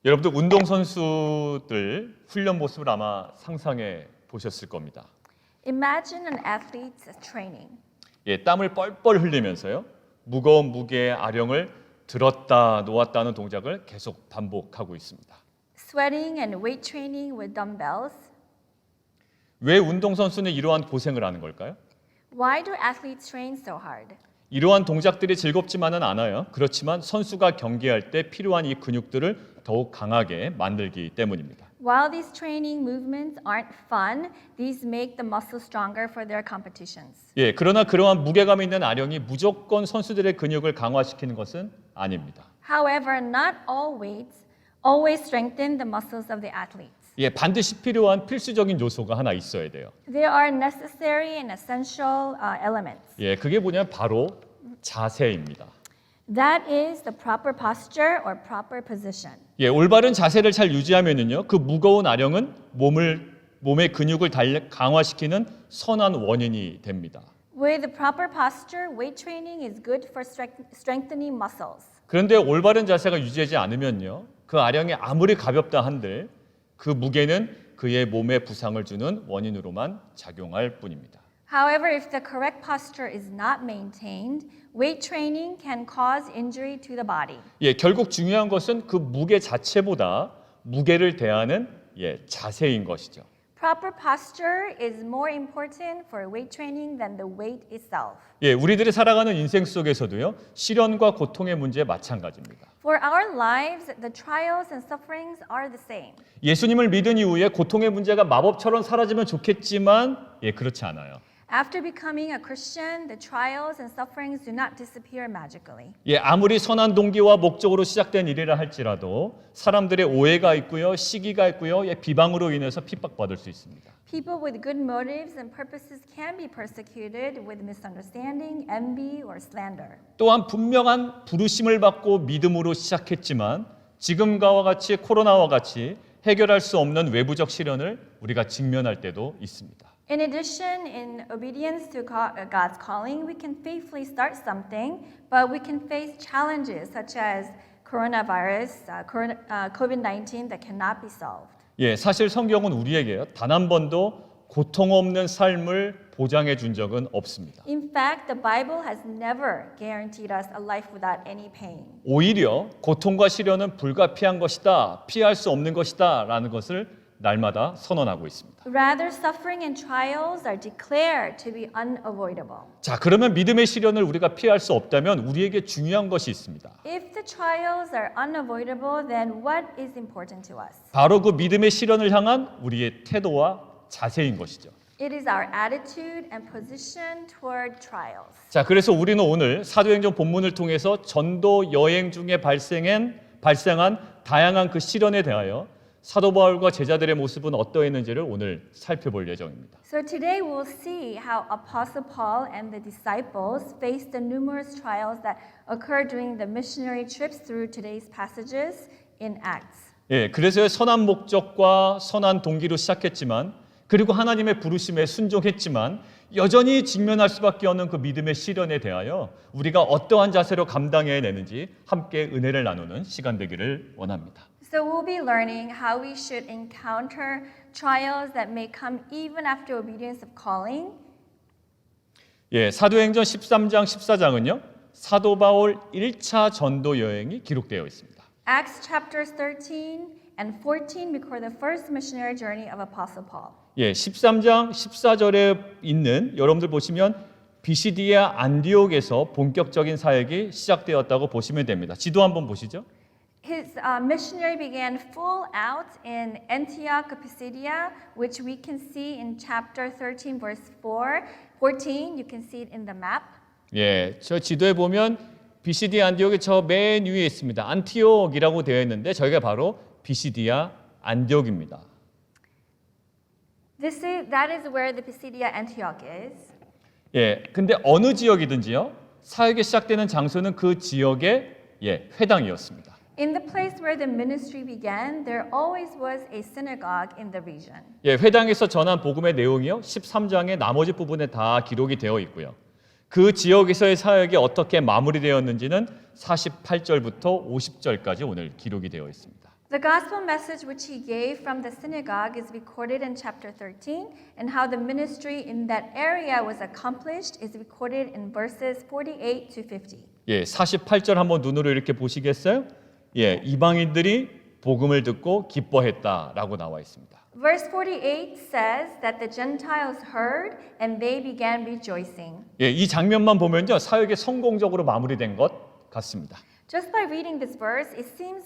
여러분들 운동선수들 훈련 모습을 아마 상상해 보셨을 겁니다. Imagine an athlete's training. 땀을 뻘뻘 흘리면서요. 무거운 무게의 아령을 들었다 놓았다 하는 동작을 계속 반복하고 있습니다. Sweating and weight training with dumbbells. 왜 운동선수는 이러한 고생을 하는 걸까요? Why do athletes train so hard? 이러한 동작들이 즐겁지만은 않아요. 그렇지만 선수가 경기할 때 필요한 이 근육들을 더욱 강하게 만들기 때문입니다. While these training movements aren't fun, these make the muscles stronger for their competitions. 그러나 그러한 무게감 있는 아령이 무조건 선수들의 근육을 강화시키는 것은 아닙니다. However, not all weights always strengthen the muscles of the athletes. 반드시 필요한 필수적인 요소가 하나 있어야 돼요. There are necessary and essential elements. 그게 뭐냐면 바로 자세입니다. That is the proper posture or proper position. 올바른 자세를 잘 유지하면은요, 그 무거운 아령은 몸의 근육을 강화시키는 선한 원인이 됩니다. With the proper posture, weight training is good for strengthening muscles. 그런데 올바른 자세가 유지되지 않으면요, 그 아령이 아무리 가볍다 한들 그 무게는 그의 몸에 부상을 주는 원인으로만 작용할 뿐입니다. However, if the correct posture is not maintained, weight training can cause injury to the body. 결국 중요한 것은 그 무게 자체보다 무게를 대하는 자세인 것이죠. Proper posture is more important for weight training than the weight itself. 우리들이 살아가는 인생 속에서도요, 시련과 고통의 문제 마찬가지입니다. For our lives, the trials and sufferings are the same. 예수님을 믿은 이후에 고통의 문제가 마법처럼 사라지면 좋겠지만 그렇지 않아요. After becoming a Christian, the trials and sufferings do not disappear magically. 아무리 선한 동기와 목적으로 시작된 일이라 할지라도 사람들의 오해가 있고요, 시기가 있고요, 비방으로 인해서 핍박받을 수 있습니다. People with good motives and purposes can be persecuted with misunderstanding, envy, or slander. 또한 분명한 부르심을 받고 믿음으로 시작했지만 지금과 같이 코로나와 같이 해결할 수 없는 외부적 시련을 우리가 직면할 때도 있습니다. In addition, in obedience to God's calling, we can faithfully start something, but we can face challenges such as coronavirus, COVID-19 that cannot be solved. 사실 성경은 우리에게 단 한 번도 고통 없는 삶을 보장해 준 적은 없습니다. In fact, the Bible has never guaranteed us a life without any pain. 오히려 고통과 시련은 불가피한 것이다, 피할 수 없는 것이다 라는 것을 날마다 선언하고 있습니다. Rather, suffering and trials are declared to be unavoidable. 자, 그러면 믿음의 시련을 우리가 피할 수 없다면 우리에게 중요한 것이 있습니다. If the trials are unavoidable, then what is important to us? 바로 그 믿음의 시련을 향한 우리의 태도와 자세인 것이죠. It is our attitude and position toward trials. 자, 그래서 우리는 오늘 사도행전 본문을 통해서 전도 여행 중에 발생한 다양한 그 시련에 대하여 사도 바울과 제자들의 모습은 어떠했는지를 오늘 살펴볼 예정입니다. So today we'll see how Apostle Paul and the disciples faced the numerous trials that occurred during the missionary trips through today's passages in Acts. 그래서 선한 목적과 선한 동기로 시작했지만 그리고 하나님의 부르심에 순종했지만 여전히 직면할 수밖에 없는 그 믿음의 시련에 대하여 우리가 어떠한 자세로 감당해내는지 함께 은혜를 나누는 시간 되기를 원합니다. So we'll be learning how we should encounter trials that may come even after obedience of calling. 사도행전 13장 14장은요. 사도 바울 1차 전도 여행이 기록되어 있습니다. Acts chapters 13 and 14 record the first missionary journey of Apostle Paul. 13장 14절에 있는 여러분들 보시면 비시디아 안디옥에서 본격적인 사역이 시작되었다고 보시면 됩니다. 지도 한번 보시죠. His missionary began full out in Antioch of Pisidia, which we can see in chapter 13, verse 14. You can see it in the map. 저 지도에 보면 비시디아 안디옥이 저 맨 위에 있습니다. 안티옥이라고 되어 있는데 저희가 바로 비시디아 안디옥입니다. That is where the Pisidia Antioch is. 근데 어느 지역이든지요. 사역이 시작되는 장소는 그 지역의 회당이었습니다. In the place where the ministry began, there always was a synagogue in the region. 회당에서 전한 복음의 내용이요. 13장의 나머지 부분에 다 기록이 되어 있고요. 그 지역에서의 사역이 어떻게 마무리되었는지는 48절부터 50절까지 오늘 기록이 되어 있습니다. The gospel message which he gave from the synagogue is recorded in chapter 13, and how the ministry in that area was accomplished is recorded in verses 48 to 50. 예, 48절 한번 눈으로 이렇게 보시겠어요? 예, 이방인들이 복음을 듣고 기뻐했다라고 나와 있습니다. Verse 48 says that the Gentiles heard and they began rejoicing. 예, 이 장면만 보면요, 사역이 성공적으로 마무리된 것 같습니다. Just by reading this verse, it seems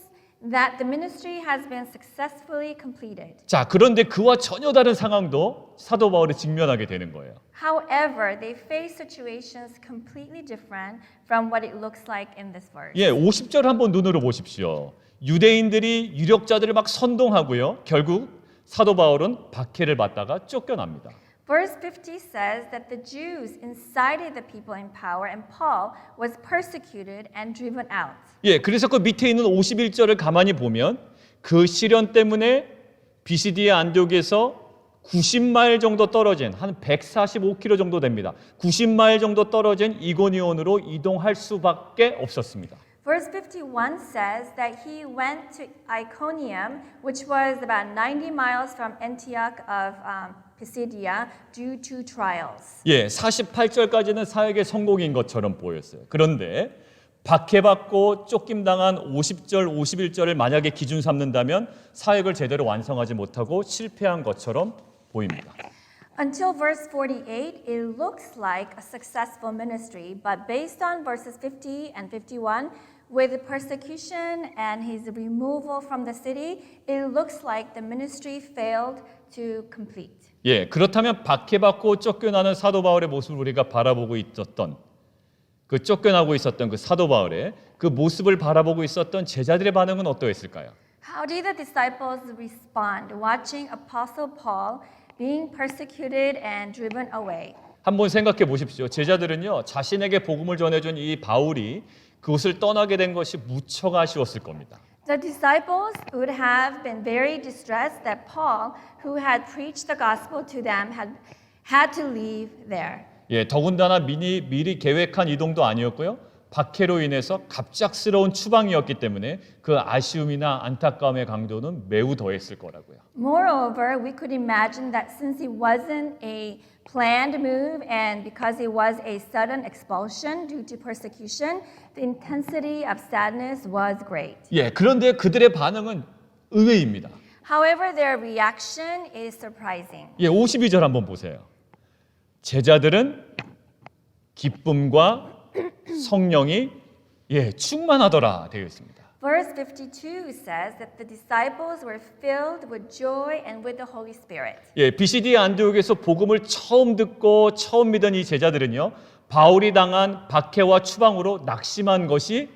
that the ministry has been successfully completed. 자, 그런데 그와 전혀 다른 상황도 사도 바울이 직면하게 되는 거예요. However, they face situations completely different from what it looks like in this verse. 예, 50절 한번 눈으로 보십시오. 유대인들이 유력자들을 막 선동하고요. 결국 사도 바울은 박해를 받다가 쫓겨납니다. Verse 50 says that the Jews incited the people in power and Paul was persecuted and driven out. 예, 그래서 그 밑에 있는 51절을 가만히 보면 그 시련 때문에 비시디의 안디옥에서 90마일 정도 떨어진 한 145km 정도 됩니다. 90마일 정도 떨어진 이고니온으로 이동할 수밖에 없었습니다. Verse 51 says that he went to Iconium, which was about 90 miles from Antioch of Pisidia, due to trials. 예, 48절까지는 사역의 성공인 것처럼 보였어요. 그런데 박해받고 쫓김당한 50절, 51절을 만약에 기준 삼는다면 사역을 제대로 완성하지 못하고 실패한 것처럼 보입니다. Until verse 48, it looks like a successful ministry, but based on verses 50 and 51, with persecution and his removal from the city, it looks like the ministry failed to complete. 예, 그렇다면 박해받고 쫓겨나는 사도 바울의 모습을 우리가 바라보고 있었던 그 쫓겨나고 있었던 그 사도 바울의 그 모습을 바라보고 있었던 제자들의 반응은 어떠했을까요? How did the disciples respond watching Apostle Paul being persecuted and driven away? 한번 생각해 보십시오. 제자들은요, 자신에게 복음을 전해준 이 바울이 그곳을 떠나게 된 것이 무척 아쉬웠을 겁니다. The disciples would have been very distressed that Paul, who had preached the gospel to them, had to leave there. 예, 더군다나 미리 계획한 이동도 아니었고요. 박해로 인해서 갑작스러운 추방이었기 때문에 그 아쉬움이나 안타까움의 강도는 매우 더했을 거라고요. Moreover, we could imagine that since it wasn't a planned move and because it was a sudden expulsion due to persecution, the intensity of sadness was great. 예, 그런데 그들의 반응은 의외입니다. However, their reaction is surprising. 예, 52절 한번 보세요. 제자들은 기쁨과 성령이 충만하더라 되어 있습니다. Verse 52 says that the disciples were filled with joy and with the Holy Spirit. 예, 비시디 안디옥에서 복음을 처음 듣고 처음 믿은 이 제자들은요, 바울이 당한 박해와 추방으로 낙심한 것이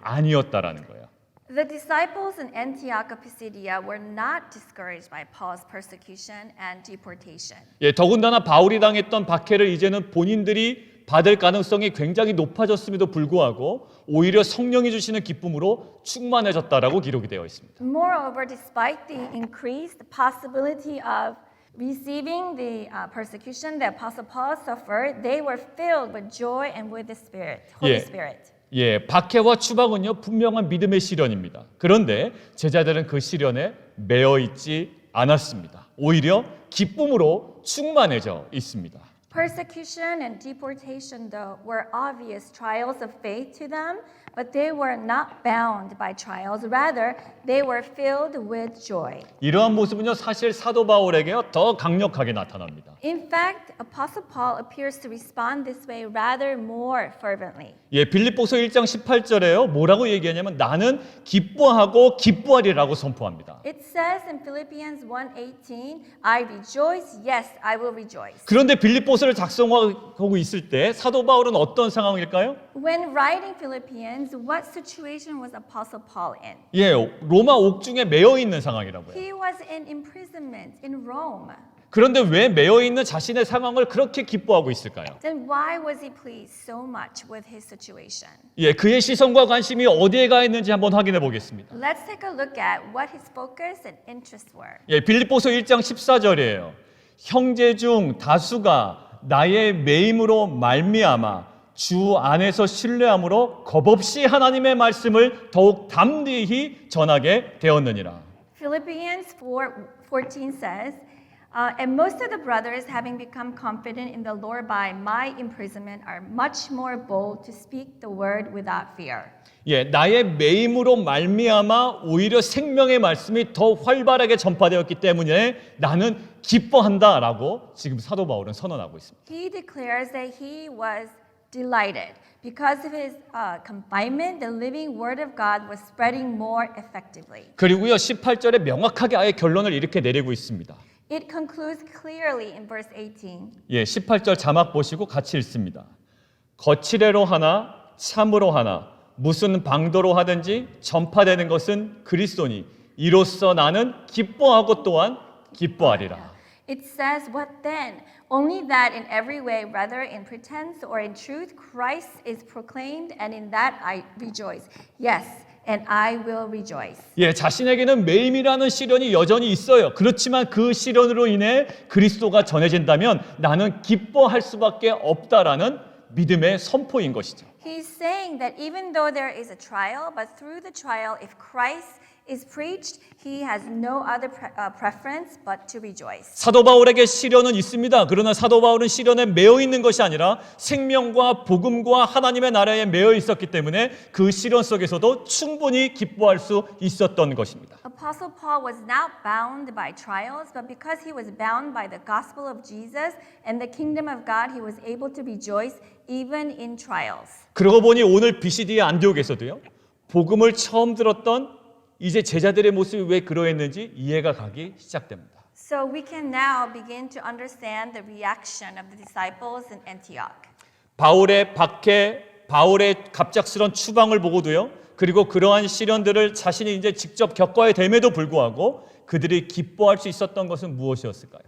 아니었다라는 거예요. The disciples in Antioch of Pisidia were not discouraged by Paul's persecution and deportation. 예, 더군다나 바울이 당했던 박해를 이제는 본인들이 받을 가능성이 굉장히 높아졌음에도 불구하고 오히려 성령이 주시는 기쁨으로 충만해졌다라고 기록이 되어 있습니다. Moreover, despite the increased possibility of receiving the persecution that Apostle Paul suffered, they were filled with joy and with the Spirit, Holy Spirit. 예, 박해와 추방은요 분명한 믿음의 시련입니다. 그런데 제자들은 그 시련에 매여 있지 않았습니다. 오히려 기쁨으로 충만해져 있습니다. Persecution and deportation, though, were obvious trials of faith to them, but they were not bound by trials. Rather, they were filled with joy. 이러한 모습은요 사실 사도 바울에게요 더 강력하게 나타납니다. In fact, Apostle Paul appears to respond this way rather more fervently. 예, 빌립보서 1장 18절에요 뭐라고 얘기하냐면 나는 기뻐하고 기뻐하리라고 선포합니다. It says in Philippians 1:18, I rejoice, yes, I will rejoice. 그런데 빌립보서를 작성하고 있을 때 사도 바울은 어떤 상황일까요? When writing Philippians, what situation was Apostle Paul in? 예, 로마 옥중에 매여 있는 상황이라고요. He was in imprisonment in Rome. 그런데 왜 매여 있는 자신의 상황을 그렇게 기뻐하고 있을까요? Then why was he pleased so much with his situation? 예, 그의 시선과 관심이 어디에 가 있는지 한번 확인해 보겠습니다. Let's take a look at what his focus and interests were. 예, 빌립보서 1장 14절이에요. 형제 중 다수가 나의 매임으로 말미암아 주 안에서 신뢰함으로 겁없이 하나님의 말씀을 더욱 담대히 전하게 되었느니라. Philippians 4:14 says, and most of the brothers, having become confident in the Lord by my imprisonment, are much more bold to speak the word without fear. 예, 나의 매임으로 말미암아 오히려 생명의 말씀이 더 활발하게 전파되었기 때문에 나는 기뻐한다라고 지금 사도 바울은 선언하고 있습니다. He declares that he was delighted because of his confinement. The living word of God was spreading more effectively. 그리고요 18절에 명확하게 아예 결론을 이렇게 내리고 있습니다. It concludes clearly in verse 18. 예, 18절 자막 보시고 같이 읽습니다. 거칠애로 하나 참으로 하나 무슨 방도로 하든지 전파되는 것은 그리스도니 이로써 나는 기뻐하고 또한 기뻐하리라. It says, what then? Only that in every way, whether in pretense or in truth, Christ is proclaimed, and in that I rejoice. Yes, and I will rejoice. 예, 자신에게는 매임이라는 시련이 여전히 있어요. 그렇지만 그 시련으로 인해 그리스도가 전해진다면 나는 기뻐할 수밖에 없다라는 믿음의 선포인 것이죠. He's saying that even though there is a trial, but through the trial, if Christ is preached, he has no other preference but to rejoice. 사도 바울에게 시련은 있습니다. 그러나 사도 바울은 시련에 매여 있는 것이 아니라 생명과 복음과 하나님의 나라에 매여 있었기 때문에 그 시련 속에서도 충분히 기뻐할 수 있었던 것입니다. Apostle Paul was not bound by trials, but because he was bound by the gospel of Jesus and the kingdom of God, he was able to rejoice even in trials. 그러고 보니 오늘 BCD의 안디옥에서도요. 복음을 처음 들었던 이제 제자들의 모습이 왜 그러했는지 이해가 가기 시작됩니다. So we can now begin to understand the reaction of the disciples in Antioch. 바울의 박해, 바울의 갑작스런 추방을 보고도요. 그리고 그러한 시련들을 자신이 이제 직접 겪어야 됨에도 불구하고 그들이 기뻐할 수 있었던 것은 무엇이었을까요?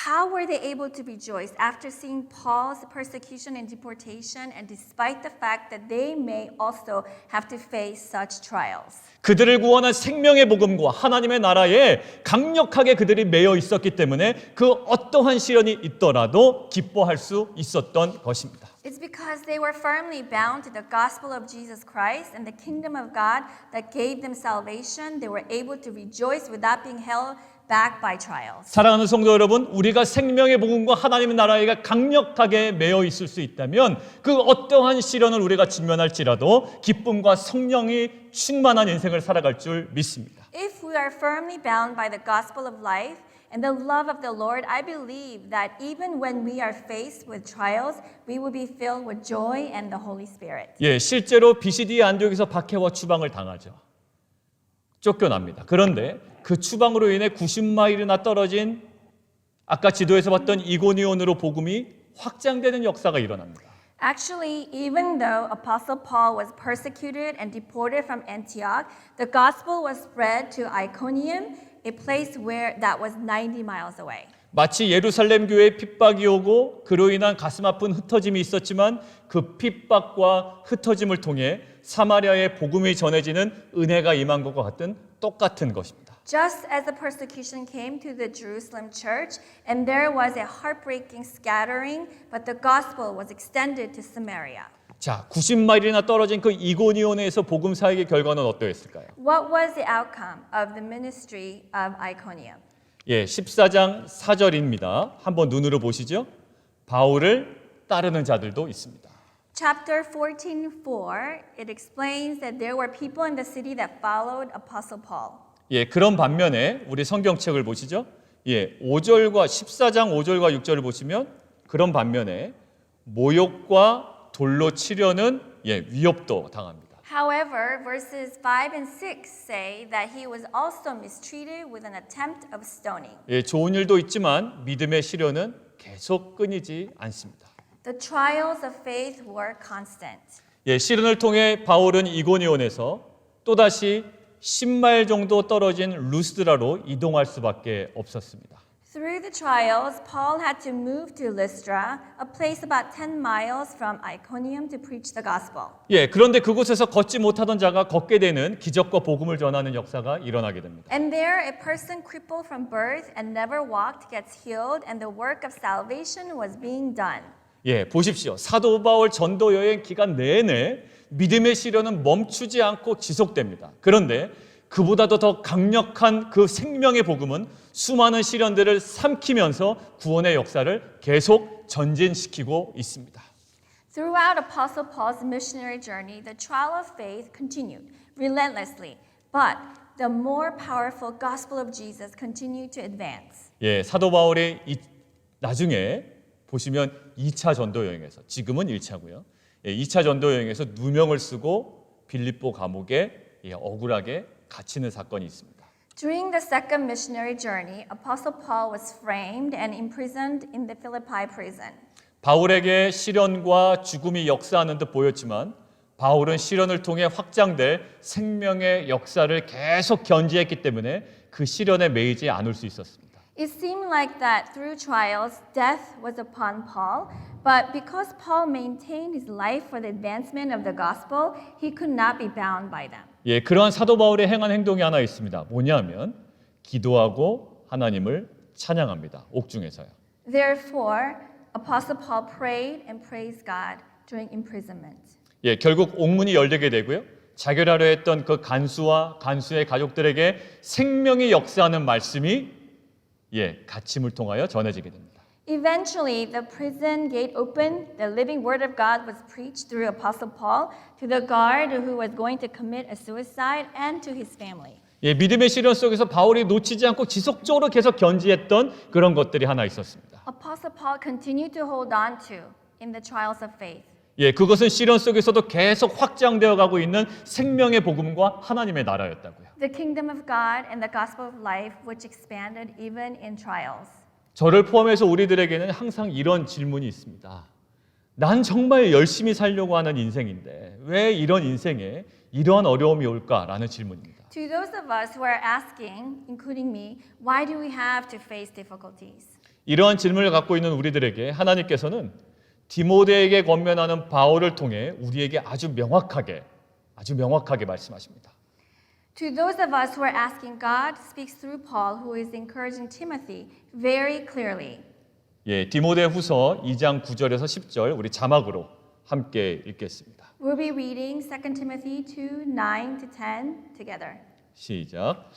How were they able to rejoice after seeing Paul's persecution and deportation, and despite the fact that they may also have to face such trials? 그들을 구원한 생명의 복음과 하나님의 나라에 강력하게 그들이 매여 있었기 때문에 그 어떠한 시련이 있더라도 기뻐할 수 있었던 것입니다. It's because they were firmly bound to the gospel of Jesus Christ and the kingdom of God that gave them salvation. They were able to rejoice without being held back by trials. 사랑하는 성도 여러분, 우리가 생명의 복음과 하나님의 나라에 강력하게 매여 있을 수 있다면 그 어떠한 시련을 우리가 직면할지라도 기쁨과 성령이 충만한 인생을 살아갈 줄 믿습니다. If we are firmly bound by the gospel of life and the love of the Lord, I believe that even when we are faced with trials, we will be filled with joy and the Holy Spirit. 예, 실제로 BCD 안디옥에서 박해와 추방을 당하죠. 쫓겨납니다. 그런데 그 추방으로 인해 90마일이나 떨어진 아까 지도에서 봤던 이고니온으로 복음이 확장되는 역사가 일어납니다. Actually, even though Apostle Paul was persecuted and deported from Antioch, the gospel was spread to Iconium, a place that was 90 miles away. 마치 예루살렘 교회에 핍박이 오고 그로 인한 가슴 아픈 흩어짐이 있었지만 그 핍박과 흩어짐을 통해 사마리아의 복음이 전해지는 은혜가 임한 것과 같은 똑같은 것입니다. Just as the persecution came to the Jerusalem church, and there was a heartbreaking scattering, but the gospel was extended to Samaria. 자, 90마일이나 떨어진 그 이고니온에서 복음 사역의 결과는 어떠했을까요? What was the outcome of the ministry of Iconium? 예, 14장 4절입니다. 한번 눈으로 보시죠. 바울을 따르는 자들도 있습니다. Chapter 14:4, it explains that there were people in the city that followed Apostle Paul. 예, 그런 반면에 우리 성경책을 보시죠. 예, 5절과 14장 5절과 6절을 보시면 그런 반면에 모욕과 돌로 치려는 위협도 당합니다. However, verses 5 and 6 say that he was also mistreated with an attempt of stoning. 예, 좋은 일도 있지만 믿음의 시련은 계속 끊이지 않습니다. The trials of faith were constant. 예, 시련을 통해 바울은 이고니온에서 또다시 10마일 정도 떨어진 루스드라로 이동할 수밖에 없었습니다. Through the trials, Paul had to move to Lystra, a place about 10 miles from Iconium, to preach the gospel. 예, 그런데 그곳에서 걷지 못하던 자가 걷게 되는 기적과 복음을 전하는 역사가 일어나게 됩니다. And there, a person crippled from birth and never walked gets healed, and the work of salvation was being done. 예, 보십시오. 사도 바울 전도 여행 기간 내내 믿음의 시련은 멈추지 않고 지속됩니다. 그런데 그보다도 더 강력한 그 생명의 복음은 수많은 시련들을 삼키면서 구원의 역사를 계속 전진시키고 있습니다. Throughout Apostle Paul's missionary journey, the trial of faith continued relentlessly, but the more powerful gospel of Jesus continued to advance. 예, 사도 바울이 나중에 보시면 2차 전도 여행에서, 지금은 1차고요. 예, 2차 전도 여행에서 누명을 쓰고 빌립보 감옥에 억울하게 갇히는 사건이 있습니다. During the second missionary journey, Apostle Paul was framed and imprisoned in the Philippi prison. 바울에게 시련과 죽음이 역사하는 듯 보였지만 바울은 시련을 통해 확장될 생명의 역사를 계속 견지했기 때문에 그 시련에 매이지 않을 수 있었습니다. It seemed like that through trials, death was upon Paul, but because Paul maintained his life for the advancement of the gospel, he could not be bound by them. 예, 그러한 사도 바울의 행한 행동이 하나 있습니다. 뭐냐면 기도하고 하나님을 찬양합니다. 옥중에서요. Therefore, Apostle Paul prayed and praised God during imprisonment. 예, 결국 옥문이 열리게 되고요. 자결하려 했던 그 간수와 간수의 가족들에게 생명이 역사하는 말씀이 갇힘을 통하여 전해지게 됩니다. Eventually, the prison gate opened, the living word of God was preached through Apostle Paul to the guard who was going to commit a suicide and to his family. 예, 믿음의 시련 속에서 바울이 놓치지 않고 지속적으로 계속 견지했던 그런 것들이 하나 있었습니다. Apostle Paul continued to hold on to in the trials of faith. 예, 그것은 시련 속에서도 계속 확장되어 가고 있는 생명의 복음과 하나님의 나라였다고요. The kingdom of God and the gospel of life which expanded even in trials. 저를 포함해서 우리들에게는 항상 이런 질문이 있습니다. 난 정말 열심히 살려고 하는 인생인데 왜 이런 인생에 이러한 어려움이 올까라는 질문입니다. To those of us who are asking, including me, why do we have to face difficulties? 이러한 질문을 갖고 있는 우리들에게 하나님께서는 디모데에게 권면하는 바울을 통해 우리에게 아주 명확하게 말씀하십니다. To those of us who are asking, God speaks through Paul, who is encouraging Timothy very clearly. 예, 디모데후서 2장 9절에서 10절 우리 자막으로 함께 읽겠습니다. We'll be reading 2 Timothy 2, 9 to 10 together. 시작.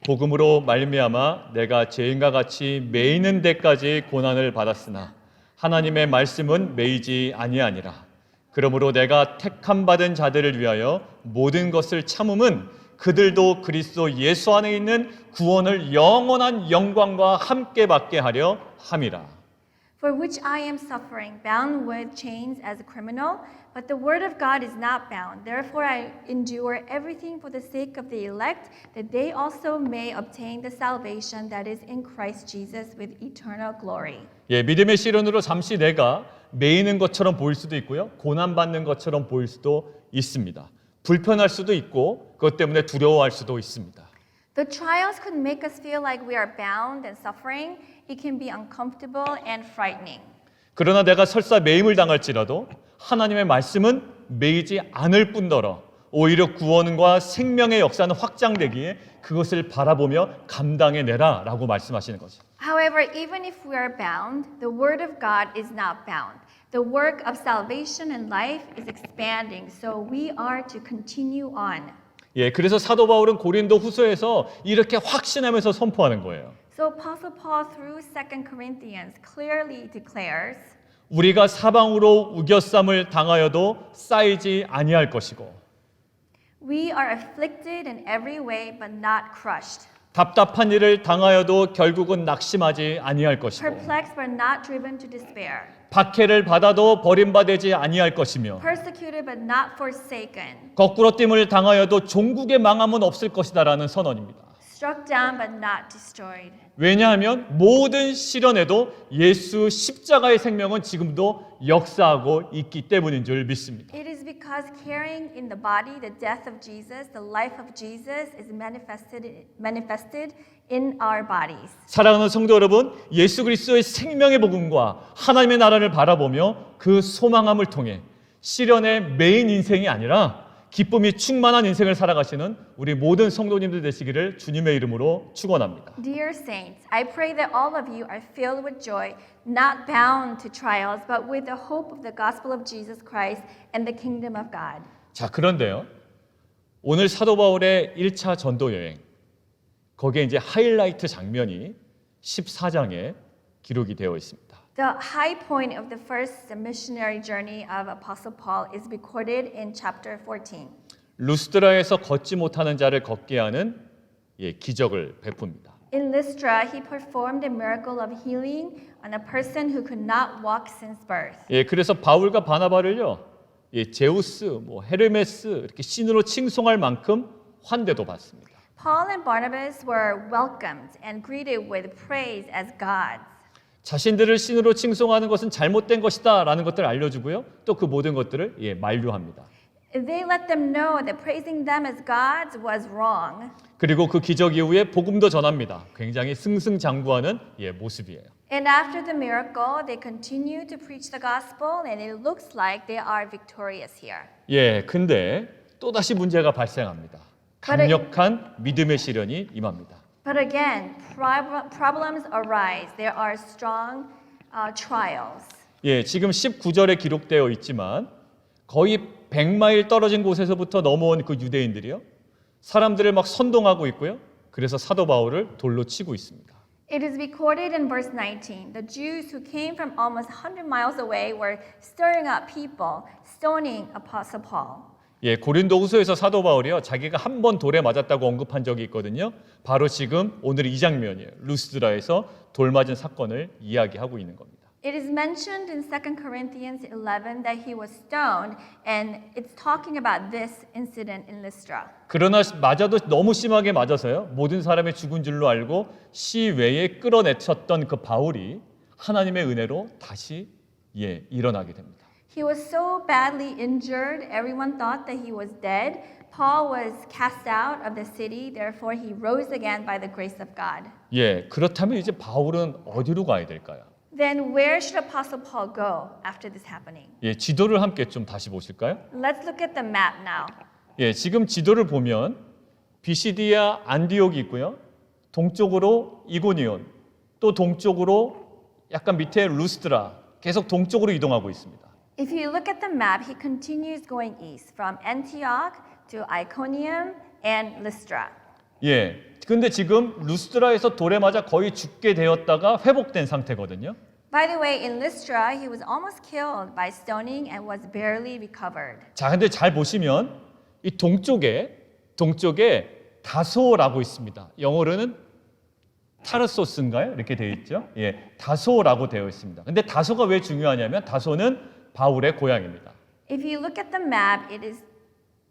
복음으로 말미암아 내가 죄인과 같이 매이는 데까지 고난을 받았으나 하나님의 말씀은 매이지 아니하니라. 그러므로 내가 택함 받은 자들을 위하여 모든 것을 참음은 그들도 그리스도 예수 안에 있는 구원을 영원한 영광과 함께 받게 하려 함이라. For which I am suffering, bound with chains as a criminal, but the word of God is not bound. Therefore I endure everything for the sake of the elect, that they also may obtain the salvation that is in Christ Jesus with eternal glory. 예, 믿음의 시련으로 잠시 내가 매이는 것처럼 보일 수도 있고요. 고난받는 것처럼 보일 수도 있습니다. 불편할 수도 있고 그것 때문에 두려워할 수도 있습니다. The trials could make us feel like we are bound and suffering. It can be uncomfortable and frightening. 그러나 내가 설사 매임을 당할지라도 하나님의 말씀은 매이지 않을 뿐더러 오히려 구원과 생명의 역사는 확장되기에 그것을 바라보며 감당해내라 라고 말씀하시는 거죠. However, even if we are bound, the word of God is not bound. The work of salvation and life is expanding, so we are to continue on. 예, 그래서 사도 바울은 고린도 후서에서 이렇게 확신하면서 선포하는 거예요. So Apostle Paul through 2 Corinthians clearly declares, 우리가 사방으로 우겨쌈을 당하여도 쌓이지 아니할 것이고 we are afflicted in every way but not crushed. 답답한 일을 당하여도 결국은 낙심하지 아니할 것이고 Perplexed but not driven to despair. 박해를 받아도 버림받지 아니할 것이며 Persecuted but not forsaken. 거꾸로 됨을 당하여도 종국의 망함은 없을 것이다라는 선언입니다. Struck down but not destroyed. 왜냐하면 모든 시련에도 예수 십자가의 생명은 지금도 역사하고 있기 때문인 줄 믿습니다. It is because carrying in the body the death of Jesus, the life of Jesus is manifested in our bodies. 사랑하는 성도 여러분, 예수 그리스도의 생명의 복음과 하나님의 나라를 바라보며 그 소망함을 통해 시련의 메인 인생이 아니라 기쁨이 충만한 인생을 살아가시는 우리 모든 성도님들 되시기를 주님의 이름으로 축원합니다. Dear saints, I pray that all of you are filled with joy, not bound to trials, but with the hope of the gospel of Jesus Christ and the kingdom of God. 자, 그런데요. 오늘 사도 바울의 1차 전도 여행, 거기에 이제 하이라이트 장면이 14장에 기록이 되어 있습니다. The high point of the first missionary journey of Apostle Paul is recorded in chapter 14. 루스드라에서 걷지 못하는 자를 걷게 하는 기적을 베풉니다. In Lystra, he performed a miracle of healing on a person who could not walk since birth. 그래서 바울과 바나바를요, 제우스, 헤르메스 이렇게 신으로 칭송할 만큼 환대도 받습니다. Paul and Barnabas were welcomed and greeted with praise as gods. 자신들을 신으로 칭송하는 것은 잘못된 것이다라는 것들을 알려주고요, 또 그 모든 것들을 만류합니다. They let them know that praising them as gods was wrong. 그리고 그 기적 이후에 복음도 전합니다. 굉장히 승승장구하는 모습이에요. And after the miracle, they continue to preach the gospel, and it looks like they are victorious here. 근데 또다시 문제가 발생합니다. 강력한 믿음의 시련이 임합니다. But again, problems arise. There are strong trials. 지금 19절에 기록되어 있지만 거의 100마일 떨어진 곳에서부터 넘어온 그 유대인들이요, 사람들을 막 선동하고 있고요. 그래서 사도 바울을 돌로 치고 있습니다. It is recorded in verse 19. The Jews who came from almost 100 miles away were stirring up people, stoning Apostle Paul. 고린도후서에서 사도 바울이요, 자기가 한 번 돌에 맞았다고 언급한 적이 있거든요. 바로 지금 오늘 이 장면이에요. 루스드라에서 돌 맞은 사건을 이야기하고 있는 겁니다. It is mentioned in 2 Corinthians 11 that he was stoned, and it's talking about this incident in Lystra. 그러나 맞아도 너무 심하게 맞아서요, 모든 사람이 죽은 줄로 알고 시외에 끌어내쳤던 그 바울이 하나님의 은혜로 다시 일어나게 됩니다. He was so badly injured, everyone thought that he was dead. Paul was cast out of the city, therefore he rose again by the grace of God. 그렇다면 이제 바울은 어디로 가야 될까요? Then where should Apostle Paul go after this happening? 지도를 함께 좀 다시 보실까요? Let's look at the map now. 지금 지도를 보면 비시디아 안디옥이 있고요. 동쪽으로 이고니온, 또 동쪽으로 약간 밑에 루스드라, 계속 동쪽으로 이동하고 있습니다. If you look at the map, he continues going east from Antioch to Iconium and Lystra. 근데 지금 루스드라에서 돌에 맞아 거의 죽게 되었다가 회복된 상태거든요. By the way, in Lystra, he was almost killed by stoning and was barely recovered. 자, 근데 잘 보시면 이 동쪽에 다소라고 있습니다. 영어로는 타르소스인가요? 이렇게 되어 있죠. 다소라고 되어 있습니다. 근데 다소가 왜 중요하냐면 다소는 바울의 고향입니다. If you look at the map,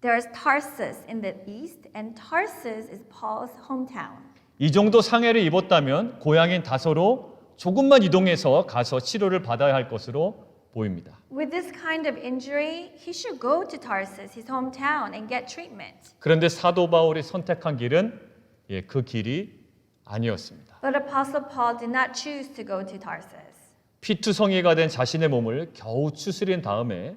there's Tarsus in the east, and Tarsus is Paul's hometown. 이 정도 상해를 입었다면 고향인 다소로 조금만 이동해서 가서 치료를 받아야 할 것으로 보입니다. With this kind of injury, he should go to Tarsus, his hometown, and get treatment. 그런데 사도 바울이 선택한 길은 그 길이 아니었습니다. But Apostle Paul did not choose to go to Tarsus. 피투성이가 된 자신의 몸을 겨우 추스린 다음에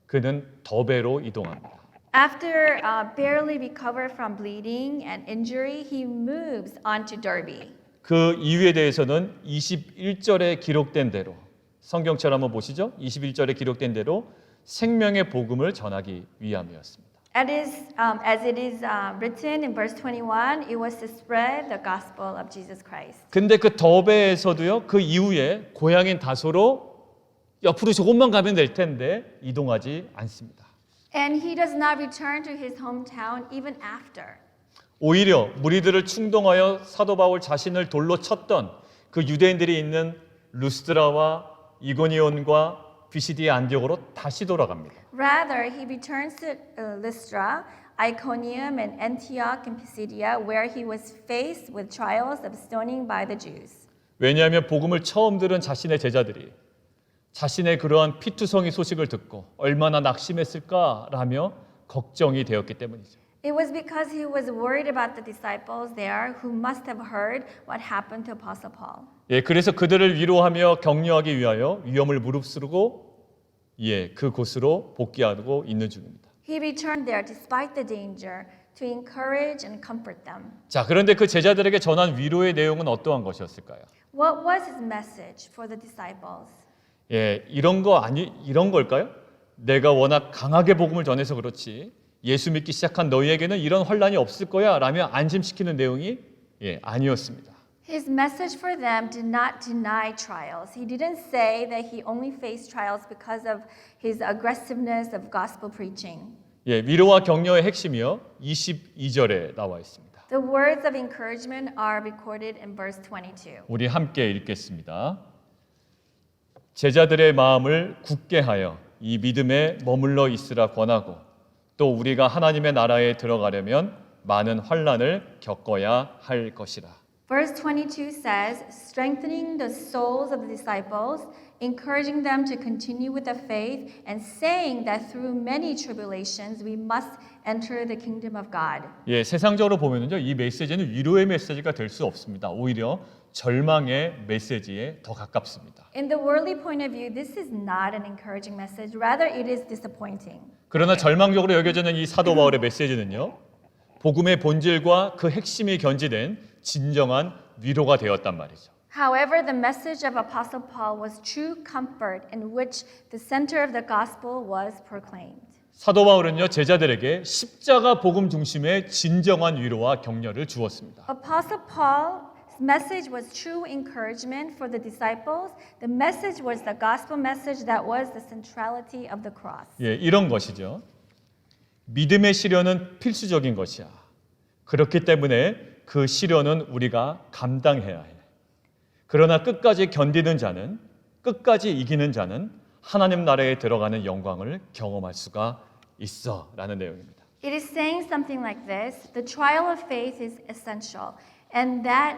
그는 더베로 이동합니다. After barely recovered from bleeding and injury, he moves on to Derbe. 그 이유에 대해서는 21절에 기록된 대로 성경처럼 한번 보시죠. 21절에 기록된 대로 생명의 복음을 전하기 위함이었습니다. As it is written in verse 21, it was to spread the gospel of Jesus Christ. 근데 그 더베에서도요, 그 이후에 고향인 다소로 옆으로 조금만 가면 될 텐데 이동하지 않습니다. And he does not return to his hometown even after. 오히려 무리들을 충동하여 사도 바울 자신을 돌로 쳤던 그 유대인들이 있는 루스드라와 이고니온과 비시디아 안디옥으로 다시 돌아갑니다. Rather, he returns to Lystra, Iconium, and Antioch in Pisidia, where he was faced with trials of stoning by the Jews. 왜냐하면 복음을 처음 들은 자신의 제자들이 자신의 그러한 피투성이 소식을 듣고 얼마나 낙심했을까라며 걱정이 되었기 때문이죠. It was because he was worried about the disciples there who must have heard what happened to Apostle Paul. 그래서 그들을 위로하며 격려하기 위하여 위험을 무릅쓰고 그곳으로 복귀하고 있는 중입니다. He returned there despite the danger to encourage and comfort them. 자, 그런데 그 제자들에게 전한 위로의 내용은 어떠한 것이었을까요? What was his message for the disciples? 예, 이런 걸까요? 내가 워낙 강하게 복음을 전해서 그렇지 예수 믿기 시작한 너희에게는 이런 환란이 없을 거야 라며 안심시키는 내용이 아니었습니다. His message for them did not deny trials. He didn't say that he only faced trials because of his aggressiveness of gospel preaching. 예, 위로와 격려의 핵심이요 22절에 나와 있습니다. The words of encouragement are recorded in verse 22. 우리 함께 읽겠습니다. 제자들의 마음을 굳게 하여 이 믿음에 머물러 있으라 권하고 또 우리가 하나님의 나라에 들어가려면 많은 환난을 겪어야 할 것이라. Verse 22 says, strengthening the souls of the disciples, encouraging them to continue with the faith, and saying that through many tribulations we must enter the kingdom of God. 예, 세상적으로 보면은요, 이 메시지는 위로의 메시지가 될 수 없습니다. 오히려 절망의 메시지에 더 가깝습니다. In the worldly point of view, this is not an encouraging message. Rather, it is disappointing. 그러나 절망적으로 여겨지는 이 사도 바울의 메시지는요, 복음의 본질과 그 핵심이 견지된 진정한 위로가 되었단 말이죠. However, the message of Apostle Paul was true comfort in which the center of the gospel was proclaimed. 사도 바울은요, 제자들에게 십자가 복음 중심의 진정한 위로와 격려를 주었습니다. Apostle Paul's message was true encouragement for the disciples. The message was the gospel message that was the centrality of the cross. 예, 이런 것이죠. 믿음의 시련은 필수적인 것이야. 그렇기 때문에 그 시련은 우리가 감당해야 해. 그러나 끝까지 견디는 자는, 끝까지 이기는 자는 하나님 나라에 들어가는 영광을 경험할 수가 있어 라는 내용입니다. It is saying something like this: the trial of faith is essential, and that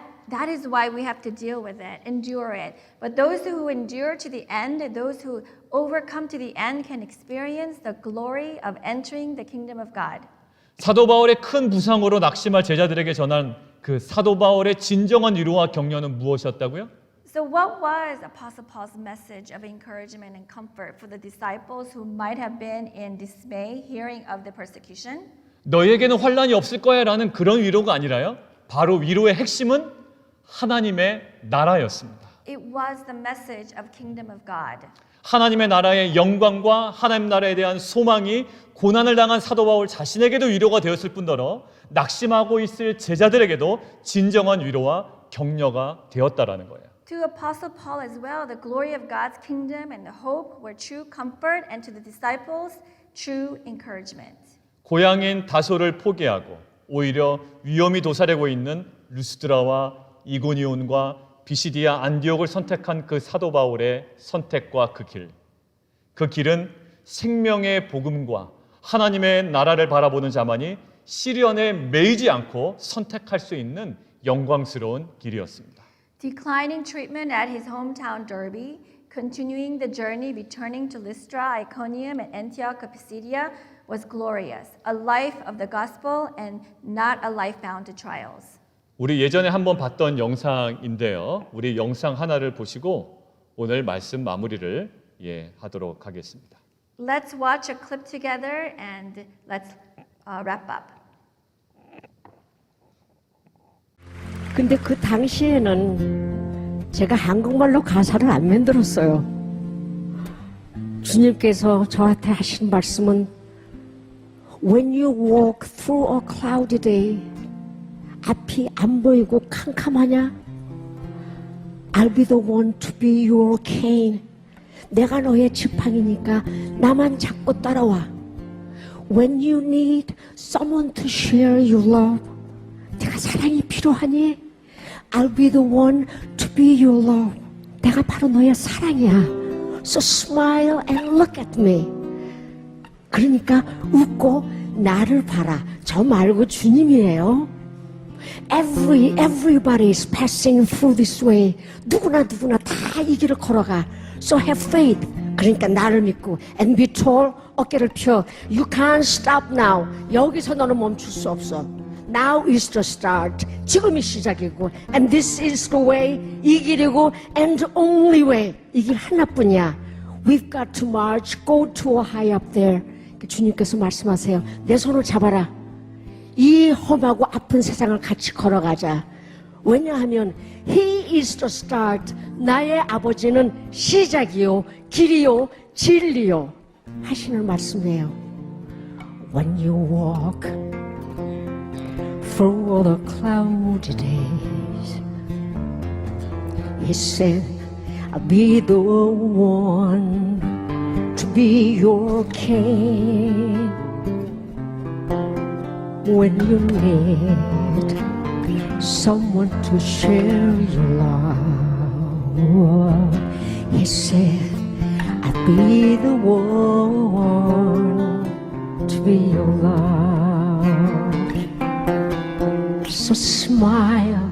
is why we have to deal with it, endure it. But those who endure to the end, those who overcome to the end, can experience the glory of entering the kingdom of God. 사도 바울의 큰 부상으로 낙심할 제자들에게 전한 그 사도 바울의 진정한 위로와 격려는 무엇이었다고요? So what was Apostle Paul's message of encouragement and comfort for the disciples who might have been in dismay hearing of the persecution? 너희에게는 환란이 없을 거야라는 그런 위로가 아니라요. 바로 위로의 핵심은 하나님의 나라였습니다. It was the message of kingdom of God. 하나님의 나라의 영광과 하나님 나라에 대한 소망이 고난을 당한 사도 바울 자신에게도 위로가 되었을 뿐더러 낙심하고 있을 제자들에게도 진정한 위로와 격려가 되었다라는 거예요. To Apostle Paul as well, the glory of God's kingdom and the hope were true comfort, and to the disciples, true encouragement. 고향인 다소를 포기하고 오히려 위험이 도사리고 있는 루스드라와 이고니온과 비시디아 안디옥을 선택한 그 사도 바울의 선택과 그 길은 생명의 복음과 하나님의 나라를 바라보는 자만이 시련에 매이지 않고 선택할 수 있는 영광스러운 길이었습니다. Declining treatment at his hometown Derbe, continuing the journey returning to Lystra, Iconium, and Antioch of Pisidia was glorious, a life of the gospel and not a life bound to trials. 우리 예전에 한번 봤던 영상인데요. 우리 영상 하나를 보시고 오늘 말씀 마무리를 하도록 하겠습니다. Let's watch a clip together and let's wrap up. 근데 그 당시에는 제가 한국말로 가사를 안 만들었어요. 주님께서 저한테 하신 말씀은 When you walk through a cloudy day, 앞이 안 보이고 캄캄하냐? I'll be the one to be your cane. 내가 너의 지팡이니까 나만 잡고 따라와. When you need someone to share your love, 내가 사랑이 필요하니? I'll be the one to be your love. 내가 바로 너의 사랑이야. So smile and look at me. 그러니까 웃고 나를 봐라. 저 말고 주님이에요. Everybody is passing through this way. 누구나 다 이 길을 걸어가. So have faith. 그러니까 나를 믿고 and be tall. 어깨를 펴. You can't stop now. 여기서 너는 멈출 수 없어. Now is the start. 지금이 시작이고 and this is the way. 이 길이고 and only way. 이 길 하나뿐이야. We've got to march. Go to a high up there. 주님께서 말씀하세요. 내 손을 잡아라. 이 험하고 아픈 세상을 같이 걸어가자. 왜냐하면 He is the start. 나의 아버지는 시작이요, 길이요, 진리요 하시는 말씀이에요. When you walk through the cloudy days, He said, I'll be the one to be your king. When you need someone to share your love, He said, I'll be the one to be your love. So smile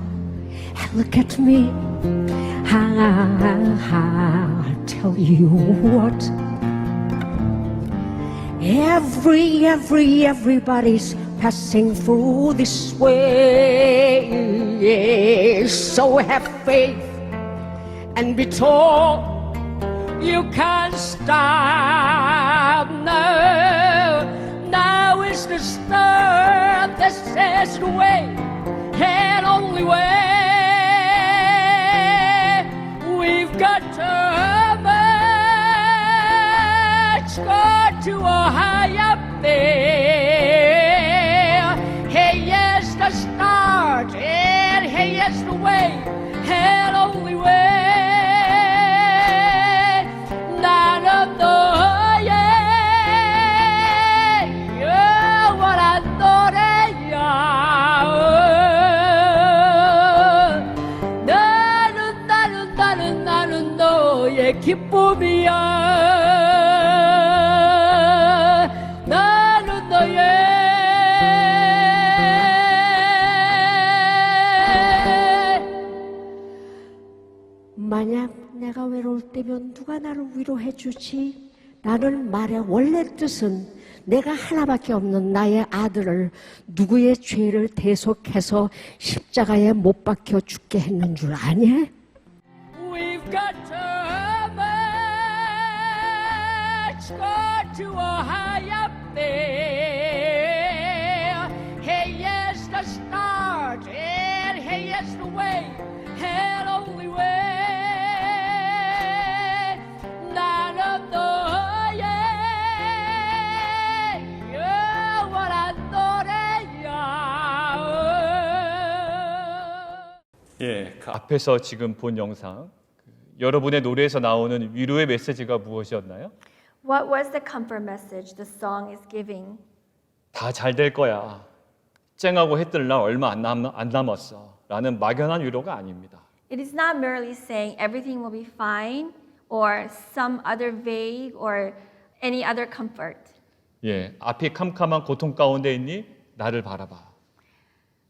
and look at me. I'll tell you what. Everybody's passing through this way. So have faith and be told you can't stop now. Now is the start. This is the way and only way. We've got to march, go to a higher there. Hey, yes, the start, and hey, yes, the way, and only way. None of the what I thought 나는 너의 기쁨이야. 나는 너의 만약 내가 외로울 때면 누가 나를 위로해 주지? 라는 말의 원래 뜻은 내가 하나밖에 없는 나의 아들을 누구의 죄를 대속해서 십자가에 못 박혀 죽게 했는 줄 아냐? We've got to march, go to a higher there. Hey, yes, the start, and hey, yes, the way, and only way. None of the what I thought 예, 그 앞에서 지금 본 영상, 여러분의 노래에서 나오는 위로의 메시지가 무엇이었나요? What was the comfort message the song is giving? 다 잘 될 거야. 쨍하고 해 뜰 날 얼마 안 남았어. 라는 막연한 위로가 아닙니다. It is not merely saying everything will be fine or some other vague or any other comfort. 예, 앞이 캄캄한 고통 가운데 있니? 나를 바라봐.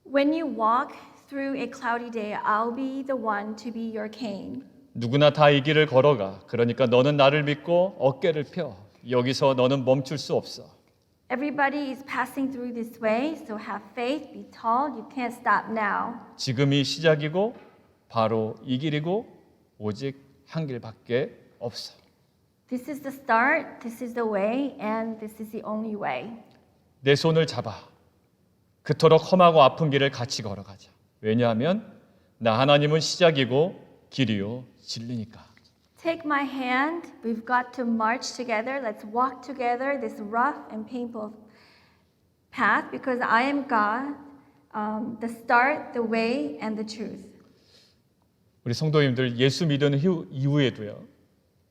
When you walk through a cloudy day, I'll be the one to be your king. 누구나 다 이 길을 걸어가. 그러니까 너는 나를 믿고 어깨를 펴. 여기서 너는 멈출 수 없어. Everybody is passing through this way, so have faith, be tall, you can't stop now. 지금이 시작이고 바로 이 길이고 오직 한 길밖에 없어. This is the start, this is the way, and this is the only way. 내 손을 잡아. 그토록 험하고 아픈 길을 같이 걸어가자. 왜냐하면 나 하나님은 시작이고 길이요 진리니까. Take my hand, we've got to march together, let's walk together this rough and painful path because I am God, the start, the way, and the truth. 우리 성도님들 예수 믿은 이후에도요.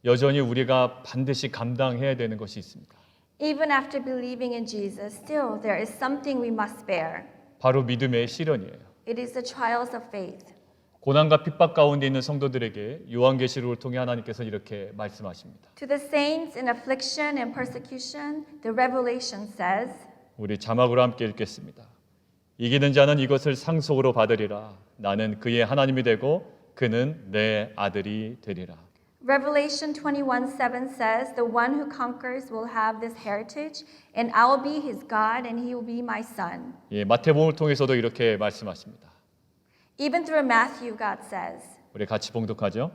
여전히 우리가 반드시 감당해야 되는 것이 있습니다. Even after believing in Jesus, still there is something we must bear. 바로 믿음의 시련이에요. It is the trials of faith. 고난과 핍박 가운데 있는 성도들에게 요한계시록을 통해 하나님께서 이렇게 말씀하십니다. To the saints in affliction and persecution, the Revelation says, 우리 자막으로 함께 읽겠습니다. 이기는 자는 이것을 상속으로 받으리라. 나는 그의 하나님이 되고 그는 내 아들이 되리라. Revelation 21:7 says, the one who conquers will have this heritage, and I will be his God, and he will be my son. 예, 마태복음을 통해서도 이렇게 말씀하십니다. Even through Matthew, God says, 우리 같이 봉독하죠.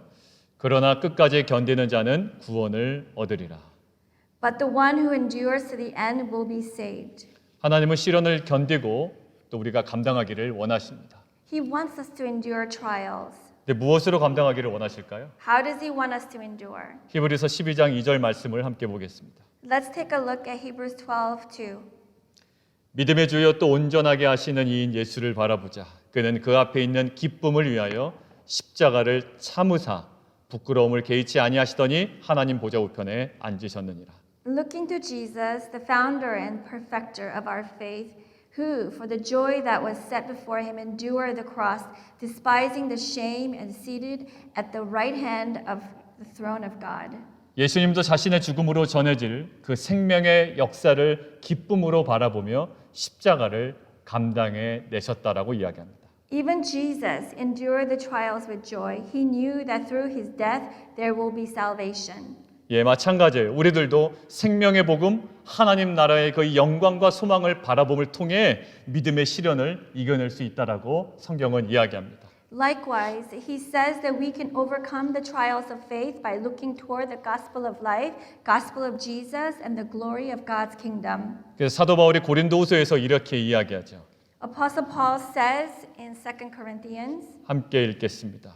그러나 끝까지 견디는 자는 구원을 얻으리라. But the one who endures to the end will be saved. 하나님은 시련을 견디고 또 우리가 감당하기를 원하십니다. He wants us to endure trials. 근데 무엇으로 감당하기를 원하실까요? How does he want us to endure? 히브리서 12장 2절 말씀을 함께 보겠습니다. Let's take a look at Hebrews 12:2. 믿음의 주여 또 온전하게 하시는 이인 예수를 바라보자. 그는 그 앞에 있는 기쁨을 위하여 십자가를 참으사 부끄러움을 개의치 아니하시더니 하나님 보좌 우편에 앉으셨느니라. Looking to Jesus, the founder and perfecter of our faith, who, for the joy that was set before him, endured the cross, despising the shame, and seated at the right hand of the throne of God. 예수님도 자신의 죽음으로 전해질 그 생명의 역사를 기쁨으로 바라보며 십자가를 감당해 내셨다라고 이야기합니다. Even Jesus endured the trials with joy. He knew that through his death there will be salvation. 예, 마찬가지예요. 우리들도 생명의 복음, 하나님 나라의 그 영광과 소망을 바라봄을 통해 믿음의 시련을 이겨낼 수 있다라고 성경은 이야기합니다. Likewise, he says that we can overcome the trials of faith by looking toward the gospel of life, gospel of Jesus, and the glory of God's kingdom. 그래서 사도 바울이 고린도후서에서 이렇게 이야기하죠. Apostle Paul says in 2 Corinthians, 함께 읽겠습니다.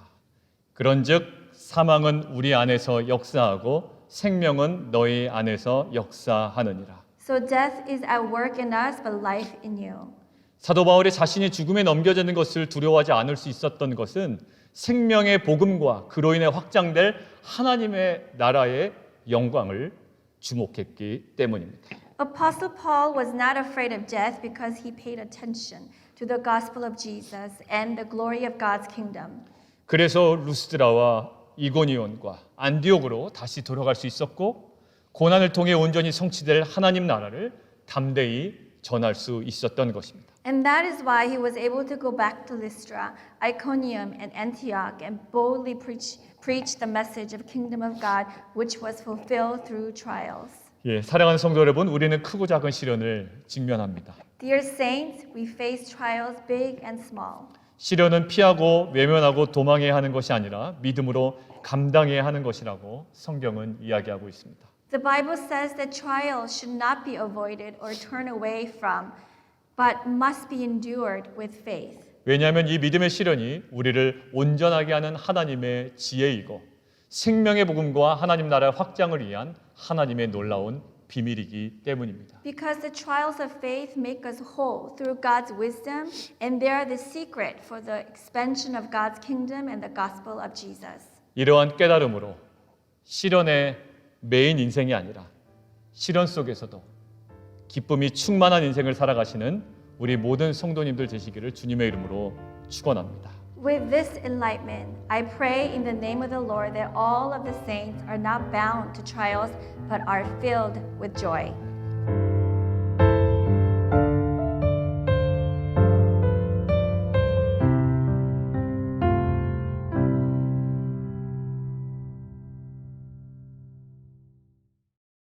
그런즉 사망은 우리 안에서 역사하고 생명은 너희 안에서 역사하느니라. So death is at work in us, but life in you. 사도 바울이 자신이 죽음에 넘겨지는 것을 두려워하지 않을 수 있었던 것은 생명의 복음과 그로 인해 확장될 하나님의 나라의 영광을 주목했기 때문입니다. Apostle Paul was not afraid of death because he paid attention to the gospel of Jesus and the glory of God's kingdom. 그래서 루스드라와 이고니온과 안디옥으로 다시 돌아갈 수 있었고 고난을 통해 온전히 성취될 하나님 나라를 담대히 전할 수 있었던 것입니다. And that is why he was able to go back to Lystra, Iconium, and Antioch and boldly preach the message of kingdom of God, which was fulfilled through trials. 예, 사랑하는 성도 여러분, 우리는 크고 작은 시련을 직면합니다. Dear saints, we face trials big and small. 시련은 피하고 외면하고 도망해야 하는 것이 아니라 믿음으로 감당해야 하는 것이라고 성경은 이야기하고 있습니다. The Bible says that trials should not be avoided or turned away from, but must be endured with faith. 왜냐하면 이 믿음의 시련이 우리를 온전하게 하는 하나님의 지혜이고 생명의 복음과 하나님 나라의 확장을 위한 하나님의 놀라운 비밀이기 때문입니다. Because the trials of faith make us whole through God's wisdom, and they are the secret for the expansion of God's kingdom and the gospel of Jesus. 이러한 깨달음으로 시련의 메인 인생이 아니라 시련 속에서도 기쁨이 충만한 인생을 살아가시는 우리 모든 성도님들 되시기를 주님의 이름으로 축원합니다. With this enlightenment, I pray in the name of the Lord that all of the saints are not bound to trials but are filled with joy.